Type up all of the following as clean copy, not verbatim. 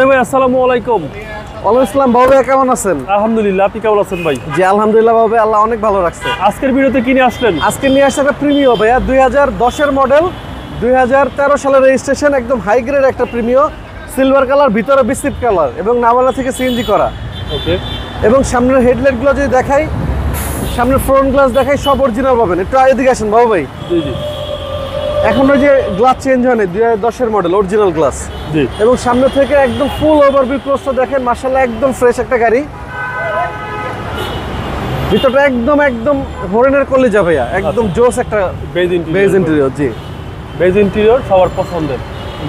ভাই আসসালামু আলাইকুম। ওয়ালাইকুম আসসালাম। বাবু ভাই কেমন আছেন? আলহামদুলিল্লাহ, আপনি কেমন আছেন ভাই? জি আলহামদুলিল্লাহ বাবু ভাই, আল্লাহ অনেক ভালো রাখছে। আজকের ভিডিওতে কি নিয়ে আসলেন? আজকে নিয়ে আসছে একটা প্রিমিও ভাইয়া, 2010-এর মডেল, 2013 সালের রেজিস্ট্রেশন, একদম হাই গ্রেড একটা প্রিমিও, সিলভার কালার, ভিতরে বিস্কিট কালার এবং নাভানা থেকে সিএনজি করা। ওকে। এবং সামনের হেডলাইটগুলো যদি দেখাই, সামনের ফ্রন্ট গ্লাস দেখাই, সব অরিজিনাল পাবেন। একটু এদিকে আসেন বাবু ভাই। জি জি। এখন ওই যে গ্লাস চেঞ্জ হয়নি, 2010-এর মডেল, অরিজিনাল গ্লাস। জি। এবং সামনে থেকে একদম ফুল ওভারভিউ ক্লোজটা দেখেন, মাশাআল্লাহ একদম ফ্রেশ একটা গাড়ি। ভিতরটা একদম একদম হরিণের কলিজা ভাইয়া, একদম জোস একটা বেজ ইন্টেরিয়র। জি, বেজ ইন্টেরিয়র সবার পছন্দের।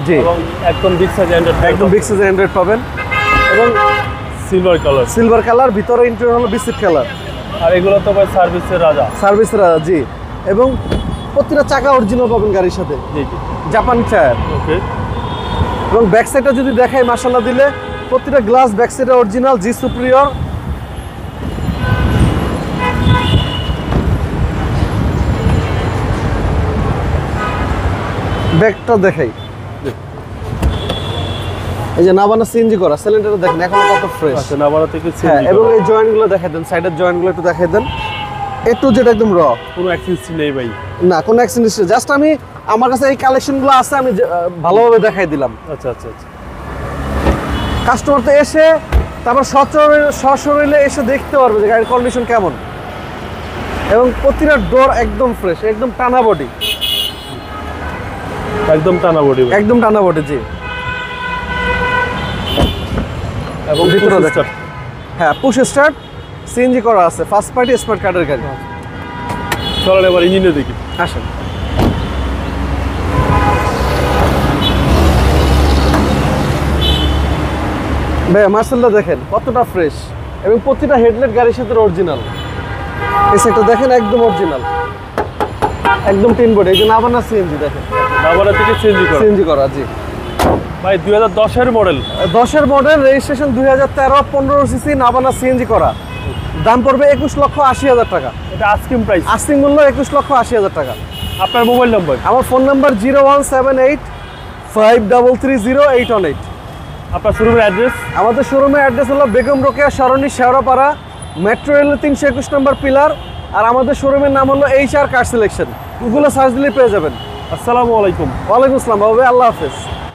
জি, এবং একদম বিগ সাইজ অ্যান্ড্রয়েড, একদম বিগ সাইজ অ্যান্ড্রয়েড পাবেন। এবং সিলভার কালার, ভিতরে ইন্টেরিয়র হলো বিস্কিট কালার। আর এগুলো তো ভাই সার্ভিসের রাজা। জি। এবং প্রতিটা চাকা অরিজিনাল পাবেন গাড়ির সাথে। জি জি। জাপানি টায়ার। ওকে। এবং ব্যাক সাইডটা যদি দেখাই, মাশাআল্লাহ দিলে প্রতিটা গ্লাস ব্যাক সাইডে অরিজিনাল, জি সুপ্রিয়র। ব্যাকটা দেখাই, এই যে নাভানা সিএনজি করা, সিলিন্ডারটা দেখেন এখনো কত ফ্রেশ। আচ্ছা, নাভানা থেকে হ্যাঁ, সিএনজি। এবং এই জয়েন্টগুলো দেখাই দেন, সাইডের জয়েন্টগুলো একটু দেখাই দেন। একটু যেটা একদম র, কোনো অ্যাক্সিডেন্ট নেই ভাই? না, কোনো অ্যাক্সিডেন্ট, জাস্ট আমি আমার কাছে এই কালেকশনগুলো আছে, আমি ভালোভাবে দেখাই দিলাম। আচ্ছা আচ্ছা আচ্ছা। কাস্টমার তো এসে তারপর সশরীরে এসে দেখতে পারবে যে গাড়ির কন্ডিশন কেমন। এবং প্রতিটা ডোর একদম ফ্রেশ, একদম টানা বডি, একদম টানা বডি, একদম টানা বডি। জি। এবং ভিতরে পুশ দেখেন, স্টার্ট। হ্যাঁ পুশ স্টার্ট, সিএনজি করা আছে, ফার্স্ট পার্টি স্মার্ট কার্ডের গাড়ি। চলেন এবার ইঞ্জিনে দেখি। আসেন। ভাইয়া মার্সেলটা দেখেন কতটা ফ্রেশ, এবং প্রতিটা হেডলাইট গাড়ির সাথে অরিজিনাল। এই সাইডটা দেখেন একদম অরিজিনাল, একদম টিন বডি। এই যে নাভানা সিএনজি দেখেন, নাভানা থেকে সিএনজি করা। জি ভাই, 2010-এর মডেল। 10-এর model, registration 2013, 15 CC, Navana CNG করা। দাম পড়বে 21,80,000 টাকা। এটা আস্কিং প্রাইস, আস্কিং মূল্য 21,80,000 টাকা। আপনার মোবাইল নাম্বার? আমার ফোন নাম্বার 01785330818। আপনার শোরুমের অ্যাড্রেস? আমাদের শোরুমের অ্যাড্রেস হলো বেগম রোকেয়া সরণি, শেওড়াপাড়া, মেট্রো রেলের 321 নম্বর পিলার। আর আমাদের শোরুমের নাম হলো HR কার সিলেকশন। গুগলে সার্চ দিলে পেয়ে যাবেন। আসসালামু আলাইকুম। ওয়ালাইকুম আসসালাম বাবু ভাই, আল্লাহ হাফেজ।